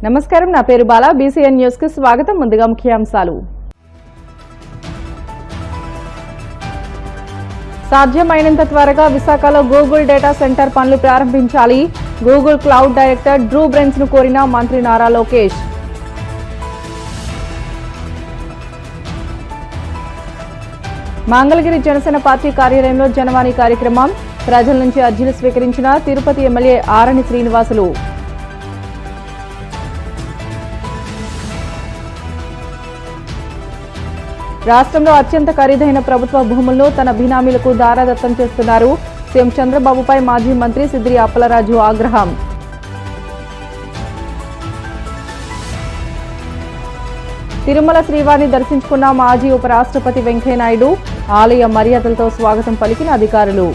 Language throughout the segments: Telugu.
నమస్కారం, నా పేరు బాలా. బీసీఎన్ న్యూస్ కి స్వాగతం. ముందుగా ముఖ్యాంశాలు. సాధ్యమైనంత త్వరగా విశాఖలో గూగుల్ డేటా సెంటర్ పనులు ప్రారంభించాలి. గూగుల్ క్లౌడ్ డైరెక్టర్ డ్రూ బ్రెన్స్ ను కోరిన మంత్రి నారా లోకేష్. మంగళగిరి జనసేన పార్టీ కార్యాలయంలో జనవాణి కార్యక్రమం. ప్రజల నుంచి అర్జీలు స్వీకరించిన తిరుపతి ఎమ్మెల్యే ఆరణి శ్రీనివాసులు. రాష్ట్రంలో అత్యంత ఖరీదైన ప్రభుత్వ భూములను తన బినామీలకు దారాదత్తం చేస్తున్నారు. సీఎం చంద్రబాబుపై మాజీ మంత్రి సిద్దిరి అప్పలరాజు ఆగ్రహం. తిరుమల శ్రీవారిని దర్శించుకున్న మాజీ ఉపరాష్ట్రపతి వెంకయ్యనాయుడు. ఆలయ మర్యాదలతో స్వాగతం పలికిన అధికారులు.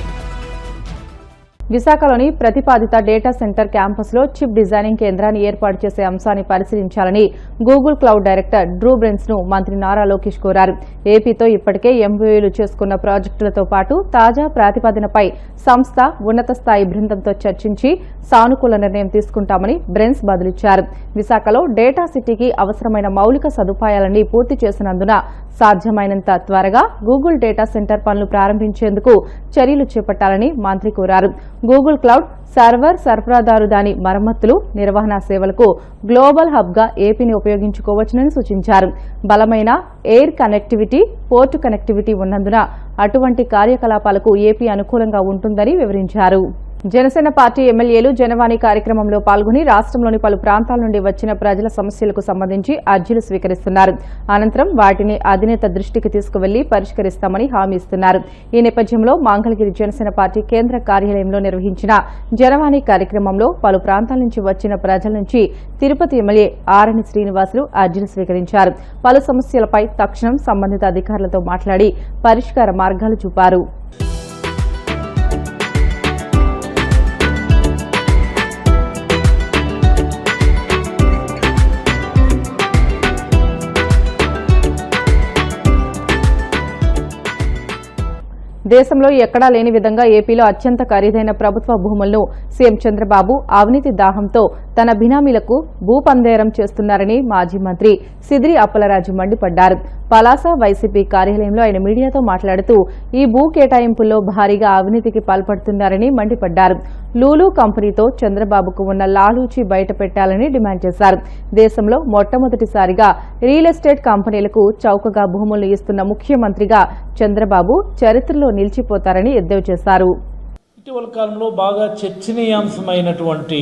విశాఖలోని ప్రతిపాదిత డేటా సెంటర్ క్యాంపస్లో చిప్ డిజైనింగ్ కేంద్రాన్ని ఏర్పాటు చేసే అంశాన్ని పరిశీలించాలని గూగుల్ క్లౌడ్ డైరెక్టర్ డ్రూ బ్రెన్స్ ను మంత్రి నారా లోకేష్ కోరారు. ఏపీతో ఇప్పటికే ఎంఓయూలు చేసుకున్న ప్రాజెక్టులతో పాటు తాజా ప్రాతిపదికనపై సంస్థ ఉన్నత స్థాయి బృందంతో చర్చించి సానుకూల నిర్ణయం తీసుకుంటామని బ్రెన్స్ బదులిచ్చారు. విశాఖలో డేటా సిటీకి అవసరమైన మౌలిక సదుపాయాలన్నీ పూర్తి చేసినందున సాధ్యమైనంత త్వరగా గూగుల్ డేటా సెంటర్ పనులు ప్రారంభించేందుకు చర్యలు చేపట్టాలని మంత్రి కోరారు. గూగుల్ క్లౌడ్ సర్వర్ సరఫరాదారు దాని మరమ్మతులు, నిర్వహణ సేవలకు గ్లోబల్ హబ్ గా ఏపీని ఉపయోగించుకోవచ్చునని సూచించారు. బలమైన ఎయిర్ కనెక్టివిటీ, పోర్టు కనెక్టివిటీ ఉన్నందున అటువంటి కార్యకలాపాలకు ఏపీ అనుకూలంగా ఉంటుందని వివరించారు. జనసేన పార్టీ ఎమ్మెల్యేలు జనవాణి కార్యక్రమంలో పాల్గొని రాష్ట్రంలోని పలు ప్రాంతాల నుండి వచ్చిన ప్రజల సమస్యలకు సంబంధించి అర్జీలు స్వీకరిస్తున్నారు. అనంతరం వాటిని అధినేత దృష్టికి తీసుకువెళ్లి పరిష్కరిస్తామని హామీ ఇస్తున్నారు. ఈ నేపథ్యంలో మంగళగిరి జనసేన పార్టీ కేంద్ర కార్యాలయంలో నిర్వహించిన జనవాణి కార్యక్రమంలో పలు ప్రాంతాల నుంచి వచ్చిన ప్రజల నుంచి తిరుపతి ఎమ్మెల్యే ఆరణి శ్రీనివాసులు అర్జీలు స్వీకరించారు. పలు సమస్యలపై తక్షణం సంబంధిత అధికారులతో మాట్లాడి పరిష్కార మార్గాలు చూపారు. దేశంలో ఎక్కడా లేని విధంగా ఏపీలో అత్యంత ఖరీదైన ప్రభుత్వ భూములను సీఎం చంద్రబాబు అవినీతి దాహంతో తన బినామీలకు భూపందేరం చేస్తున్నారని మాజీ మంత్రి సిద్దిరి అప్పలరాజు మండిపడ్డారు. పలాస వైసీపీ కార్యాలయంలో ఆయన మీడియాతో మాట్లాడుతూ ఈ భూ కేటాయింపుల్లో భారీగా అవినీతికి పాల్పడుతున్నారని మండిపడ్డారు. లూలు కంపెనీతో చంద్రబాబుకు ఉన్న లాలూచి బయటపెట్టాలని డిమాండ్ చేశారు. దేశంలో మొట్టమొదటిసారిగా రియల్ ఎస్టేట్ కంపెనీలకు చౌకగా భూములు ఇస్తున్న ముఖ్యమంత్రిగా చంద్రబాబు చరిత్రలో నిలిచిపోతారని ఎద్దేవా చేశారు. ఇటీవల కాలంలో బాగా చర్చనీయాంశమైనటువంటి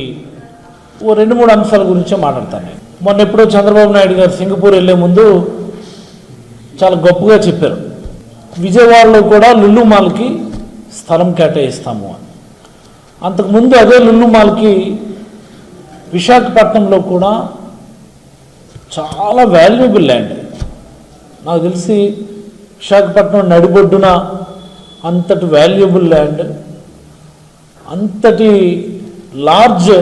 ఓ 2-3 అంశాల గురించే మాట్లాడతాను. మొన్న ఎప్పుడో చంద్రబాబు నాయుడు గారు సింగపూర్ వెళ్లే ముందు చాలా గొప్పగా చెప్పారు, విజయవాడలో కూడా లుల్లు మాల్కి స్థలం కేటాయిస్తాము అని. అంతకుముందు అదే లుల్లు మాల్కి విశాఖపట్నంలో కూడా చాలా వాల్యుబుల్ ల్యాండ్, నాకు తెలిసి విశాఖపట్నం నడిబొడ్డున అంతటి వాల్యుబుల్ ల్యాండ్, అంతటి లార్జ్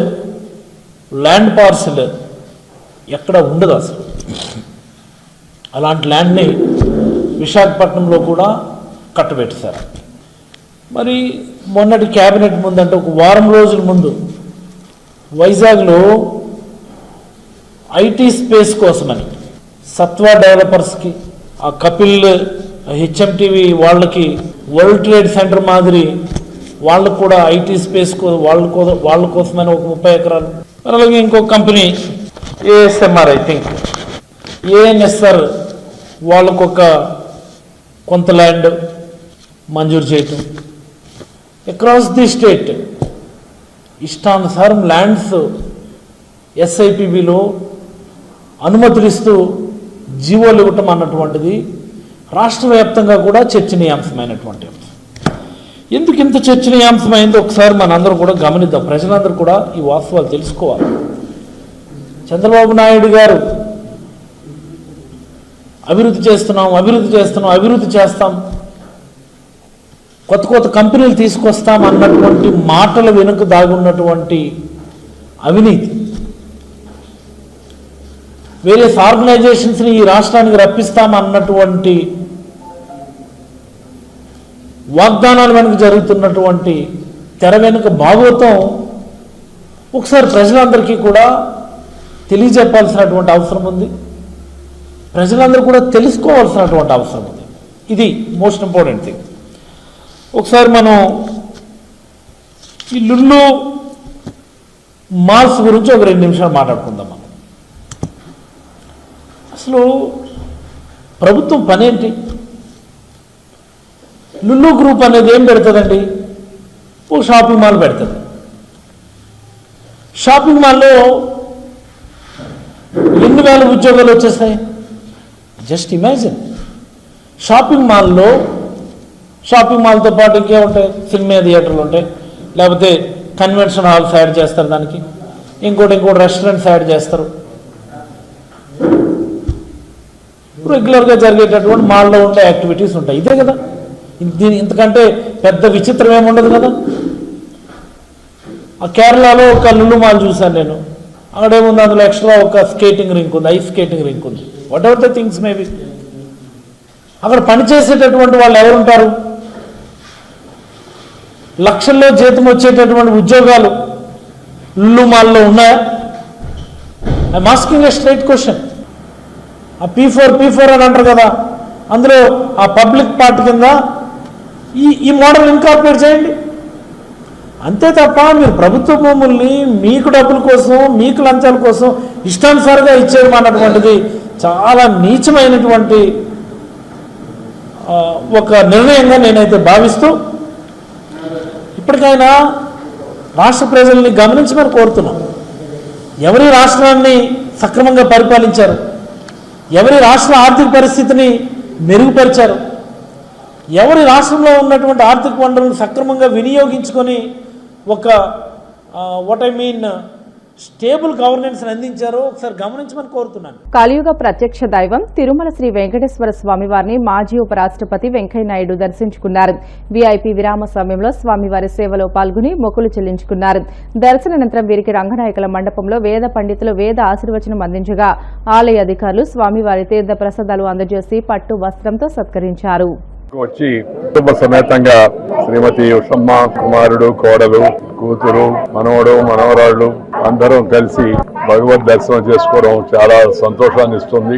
ల్యాండ్ పార్సల్ ఎక్కడ ఉండదు అసలు. అలాంటి ల్యాండ్ని విశాఖపట్నంలో కూడా కట్టబెట్టారు. మరి మొన్నటి క్యాబినెట్ ముందంటే ఒక వారం రోజుల ముందు వైజాగ్లో ఐటీ స్పేస్ కోసమని సత్వా డెవలపర్స్కి, ఆ కపిల్ హెచ్ఎంటీవీ వాళ్ళకి, వరల్డ్ ట్రేడ్ సెంటర్ మాదిరి వాళ్ళకు కూడా ఐటీ స్పేస్ వాళ్ళ కోసమని ఒక 30 ఎకరాలు, అలాగే ఇంకో company ASMR, I think ANSR వాళ్ళకొక కొంత ల్యాండ్ మంజూరు చేయటం. అక్రాస్ ది స్టేట్ ఇష్టానుసారం ల్యాండ్స్ ఎస్ఐపిబిలో అనుమతులు ఇస్తూ జీవోలు ఇవ్వటం అన్నటువంటిది రాష్ట్ర వ్యాప్తంగా కూడా చర్చనీయాంశమైనటువంటి అంశం. ఎందుకు ఇంత చర్చనీయాంశమైందో ఒకసారి మనందరం కూడా గమనిద్దాం. ప్రజలందరూ కూడా ఈ వాస్తవాలు తెలుసుకోవాలి. చంద్రబాబు నాయుడు గారు అభివృద్ధి చేస్తాం, కొత్త కంపెనీలు తీసుకొస్తాం అన్నటువంటి మాటల వెనుక దాగున్నటువంటి అవినీతి, వేరియస్ ఆర్గనైజేషన్స్ని ఈ రాష్ట్రానికి రప్పిస్తామన్నటువంటి వాగ్దానాల వెనుక జరుగుతున్నటువంటి తెర వెనుక భాగవతం ఒకసారి ప్రజలందరికీ కూడా తెలియజెప్పాల్సినటువంటి అవసరం ఉంది. ప్రజలందరూ కూడా తెలుసుకోవాల్సినటువంటి అవసరం ఉంది. ఇది మోస్ట్ ఇంపార్టెంట్ థింగ్. ఒకసారి మనం ఈ లుల్లు మాల్స్ గురించి ఒక 2 నిమిషాలు మాట్లాడుకుందాం. మనం అసలు ప్రభుత్వం పనేంటి? లుల్లు గ్రూప్ అనేది ఏం పెడుతుందండి? ఓ షాపింగ్ మాల్ పెడుతుంది. షాపింగ్ మాల్లో ఎన్ని వేల ఉద్యోగాలు వచ్చేస్తాయి? Just imagine. షాపింగ్ మాల్తో పాటు ఇంకేముంటాయి? సినిమా థియేటర్లు ఉంటాయి, లేకపోతే కన్వెన్షన్ హాల్స్ యాడ్ చేస్తారు, దానికి ఇంకోటి రెస్టారెంట్స్ యాడ్ చేస్తారు. రెగ్యులర్గా జరిగేటటువంటి మాల్లో ఉండే యాక్టివిటీస్ ఉంటాయి. ఇదే కదా, ఇంతకంటే పెద్ద విచిత్రం ఏముండదు కదా. ఆ కేరళలో ఒక లుల్లు మాల్ చూశాను నేను. అక్కడేముంది, అందులో ఎక్స్ట్రా ఒక స్కేటింగ్ రింక్ ఉంది, ఐస్ స్కేటింగ్ రింక్ ఉంది, what ever the things maybe. అక్కడ పనిచేసేటటువంటి వాళ్ళు ఎవరుంటారు? లక్షల్లో జీతం వచ్చేటటువంటి ఉద్యోగాలు లుల్లు మాల్లో ఉన్నాయా? I'm asking a straight question. ఆ P4 అని అంటారు కదా, అందులో ఆ పబ్లిక్ పార్ట్ కింద ఈ మోడల్ ఇన్కార్పొరేట్ చేయండి. అంతే తప్ప మీరు ప్రభుత్వ భూముల్ని మీకు డబ్బుల కోసం, మీకు లంచాల కోసం ఇష్టానుసారంగా ఇచ్చేయడం అన్నటువంటిది చాలా నీచమైనటువంటి ఒక నిర్ణయంగా నేనైతే భావిస్తూ, ఇప్పటికైనా రాష్ట్ర ప్రజల్ని గమనించమని కోరుతున్నాం. ఎవరి రాష్ట్రాన్ని సక్రమంగా పరిపాలించారు? ఎవరి రాష్ట్ర ఆర్థిక పరిస్థితిని మెరుగుపరిచారు? ఎవరి రాష్ట్రంలో ఉన్నటువంటి ఆర్థిక వనరులను సక్రమంగా వినియోగించుకొని ఒక స్టేబుల్ గవర్నెన్స్ అందించారో ఒకసారి గమనించమని కోరుతున్నాను. కలియుగ ప్రత్యక్ష దైవం తిరుమల శ్రీ వెంకటేశ్వర స్వామివారిని మాజీ ఉపరాష్ట్రపతి వెంకయ్యనాయుడు దర్శించుకున్నారు. వీఐపీ విరామ సమయంలో స్వామివారి సేవలో పాల్గొని మొక్కులు చెల్లించుకున్నారు. దర్శనానంతరం వీరికి రంగనాయకుల మండపంలో వేద పండితులు వేద ఆశీర్వచనం అందించగా ఆలయ అధికారులు స్వామివారి తీర్థ ప్రసాదాలు అందజేసి పట్టు వస్త్రంతో సత్కరించారు. వచ్చి కుటుంబ సమేతంగా శ్రీమతి ఉషమ్మ, కుమారుడు, కోడలు, కూతురు, మనవడు, మనవరాళ్ళు అందరం కలిసి భగవద్ దర్శనం చేసుకోవడం చాలా సంతోషాన్ని ఇస్తుంది.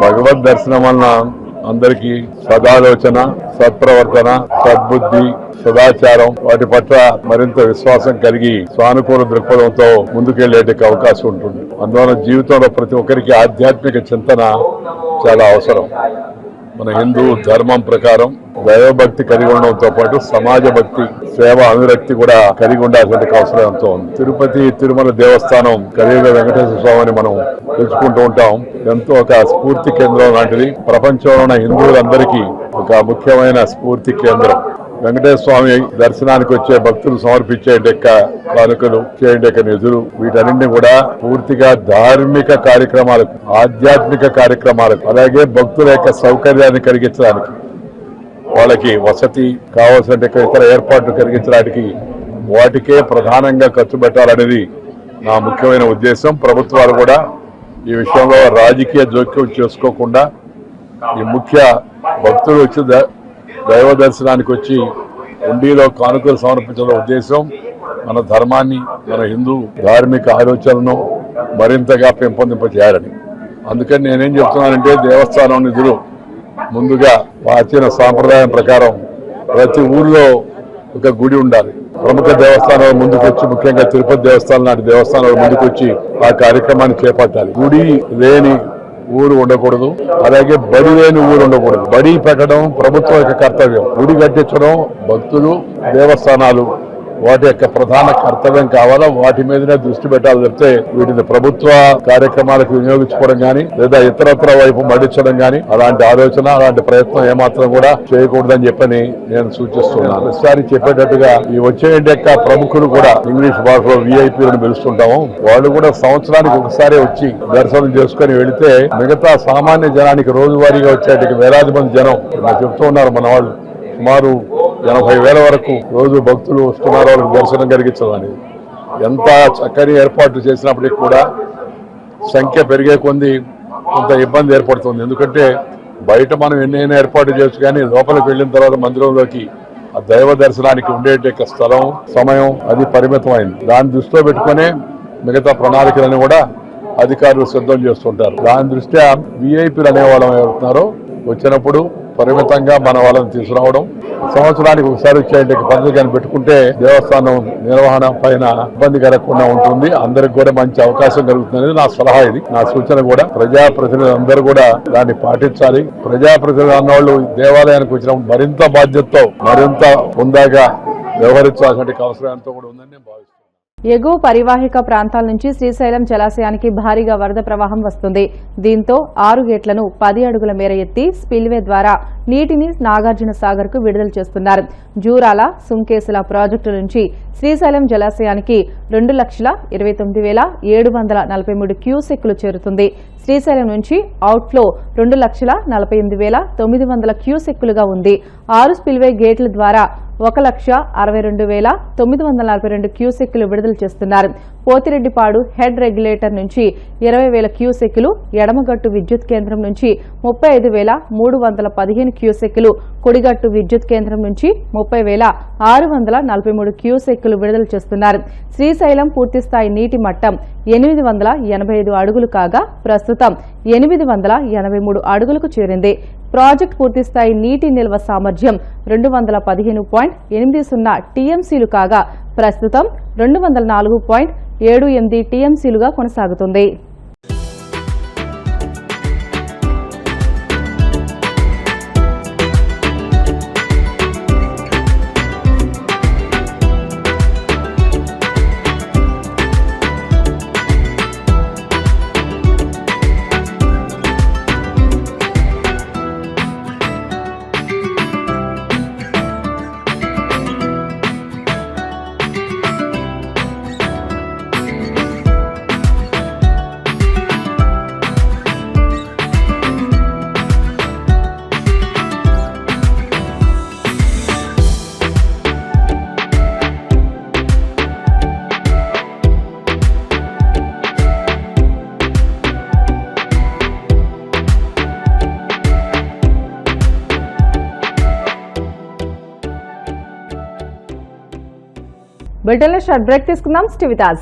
భగవద్ దర్శనం వలన అందరికీ సదాలోచన, సత్ప్రవర్తన, సద్బుద్ధి, సదాచారం వాటి పట్ల మరింత విశ్వాసం కలిగి సానుకూల దృక్పథంతో ముందుకెళ్లేటికి అవకాశం ఉంటుంది. అందువల్ల జీవితంలో ప్రతి ఒక్కరికి ఆధ్యాత్మిక చింతన చాలా అవసరం. మన హిందూ ధర్మం ప్రకారం దైవభక్తి కలిగి ఉండడంతో పాటు సమాజ భక్తి, సేవ, అనురక్తి కూడా కలిగి ఉండాల్సిన అవసరం ఎంతో ఉంది. తిరుపతి తిరుమల దేవస్థానం కలియుగ వెంకటేశ్వర స్వామిని మనం తెలుసుకుంటూ ఉంటాం. ఎంతో ఒక స్ఫూర్తి కేంద్రం లాంటిది. ప్రపంచంలో ఉన్న హిందువులందరికీ ఒక ముఖ్యమైన స్ఫూర్తి కేంద్రం. వెంకటేశ్వర స్వామి దర్శనానికి వచ్చే భక్తులు సమర్పించే కానుకలు, చేయండి నిధులు, వీటన్నింటినీ కూడా పూర్తిగా ధార్మిక కార్యక్రమాలకు, ఆధ్యాత్మిక కార్యక్రమాలకు, అలాగే భక్తుల యొక్క సౌకర్యాన్ని కలిగించడానికి, వాళ్ళకి వసతి కావాల్సిన ఇతర ఏర్పాట్లు కలిగించడానికి వాటికే ప్రధానంగా ఖర్చు పెట్టాలనేది నా ముఖ్యమైన ఉద్దేశం. ప్రభుత్వాలు కూడా ఈ విషయంలో రాజకీయ జోక్యం చేసుకోకుండా ఈ ముఖ్య భక్తులు వచ్చి దైవ దర్శనానికి వచ్చి హుండీలో కానుకలు సమర్పించడం ఉద్దేశం మన ధర్మాన్ని, మన హిందూ ధార్మిక ఆలోచనలను మరింతగా పెంపొందింపజేయాలని. అందుకని నేనేం చెప్తున్నానంటే, దేవస్థానం నిధులు ముందుగా ప్రాచీన సాంప్రదాయం ప్రకారం ప్రతి ఊర్లో ఒక గుడి ఉండాలి. ప్రముఖ దేవస్థానాలు ముందుకు వచ్చి, ముఖ్యంగా తిరుపతి దేవస్థానం లాంటి దేవస్థానాలు ముందుకు వచ్చి ఆ కార్యక్రమాన్ని చేపట్టాలి. గుడి లేని ఊరు ఉండకూడదు, అలాగే బడి లేని ఊరు ఉండకూడదు. బడి పెట్టడం ప్రభుత్వం యొక్క కర్తవ్యం, గుడి కట్టించడం భక్తులు, దేవస్థానాలు వాటి యొక్క ప్రధాన కర్తవ్యం కావాలా, వాటి మీదనే దృష్టి పెట్టాలి. చెప్తే వీటిని ప్రభుత్వ కార్యక్రమాలకు వినియోగించుకోవడం కానీ లేదా ఇతరత్ర వైపు మళ్లించడం కానీ అలాంటి ఆలోచన, అలాంటి ప్రయత్నం ఏమాత్రం కూడా చేయకూడదని చెప్పని నేను సూచిస్తున్నాను. ఒకసారి చెప్పేటట్టుగా ఈ వచ్చే యొక్క ప్రముఖులు కూడా ఇంగ్లీష్ భాషలో వీఐపీలను పిలుస్తుంటాము. వాళ్ళు కూడా సంవత్సరానికి ఒకసారి వచ్చి దర్శనం చేసుకుని వెళితే మిగతా సామాన్య జనానికి రోజువారీగా వచ్చేటికి వేలాది మంది జనం చెప్తూ ఉన్నారు మన వాళ్ళు. సుమారు 80,000 వరకు రోజు భక్తులు వస్తున్నారు వాళ్ళకి దర్శనం కలిగించదని. ఎంత చక్కని ఏర్పాట్లు చేసినప్పటికీ కూడా సంఖ్య పెరిగే కొద్ది కొంత ఇబ్బంది ఏర్పడుతుంది. ఎందుకంటే బయట మనం ఎన్నైనా ఏర్పాటు చేయొచ్చు, కానీ లోపలికి వెళ్ళిన తర్వాత మందిరంలోకి ఆ దైవ దర్శనానికి ఉండే స్థలం, సమయం అది పరిమితమైంది. దాన్ని దృష్టిలో పెట్టుకునే మిగతా ప్రణాళికలను కూడా అధికారులు సిద్ధం చేస్తుంటారు. దాని దృష్ట్యా విఐపీలు అనేవాళ్ళం ఎవరుతున్నారో వచ్చినప్పుడు పరిమితంగా మన వాళ్ళని తీసుకురావడం, సంవత్సరానికి ఒకసారి వచ్చేంటి పద్ధతిని పెట్టుకుంటే దేవస్థానం నిర్వహణ పైన ఇబ్బంది కలగకుండా ఉంటుంది. అందరికి కూడా మంచి అవకాశం కలుగుతుంది నా సలహా. ఇది నా సూచన కూడా. ప్రజాప్రతినిధులు అందరూ కూడా దాన్ని పాటించాలి. ప్రజాప్రతినిధులు అన్నవాళ్ళు దేవాలయానికి వచ్చినప్పుడు మరింత బాధ్యతతో మరింత హుందాగా వ్యవహరించాల్సిన అవసరం ఎంతో కూడా ఉందని నేను భావిస్తున్నాను. ఎగువ పరివాహిక ప్రాంతాల నుంచి శ్రీశైలం జలాశయానికి భారీగా వరద ప్రవాహం వస్తుంది. దీంతో 6 గేట్లను 10 అడుగుల మేర ఎత్తి స్పిల్వే ద్వారా నీటిని నాగార్జున సాగర్ కు విడుదల చేస్తున్నారు. జూరాల, సుంకేసుల ప్రాజెక్టు నుంచి శ్రీశైలం జలాశయానికి 2,29,743 క్యూసెక్కులు చేరుతుంది. శ్రీశైలం నుంచి అవుట్ఫ్లో 2,48,900 క్యూసెక్కులుగా ఉంది. 6 స్పిల్వే గేట్ల ద్వారా 1,62,942 క్యూసెక్కులు విడుదల చేస్తున్నారు. పోతిరెడ్డిపాడు హెడ్ రెగ్యులేటర్ నుంచి 20,000 క్యూసెక్కులు, ఎడమగట్టు విద్యుత్ కేంద్రం నుంచి 35,315 క్యూసెక్కులు, కుడిగట్టు విద్యుత్ కేంద్రం నుంచి 30,643 క్యూసెక్కులు విడుదల చేస్తున్నారు. శ్రీశైలం పూర్తిస్థాయి నీటి మట్టం 885 అడుగులు కాగా ప్రస్తుతం 883 అడుగులకు చేరింది. ప్రాజెక్టు పూర్తిస్థాయి నీటి నిల్వ సామర్థ్యం 215.80 టీఎంసీలు కాగా ప్రస్తుతం 204.78 టీఎంసీలుగా కొనసాగుతుంది. బ్రిటన్లో షార్ట్ బ్రేక్ తీసుకుందాం. Stay with us.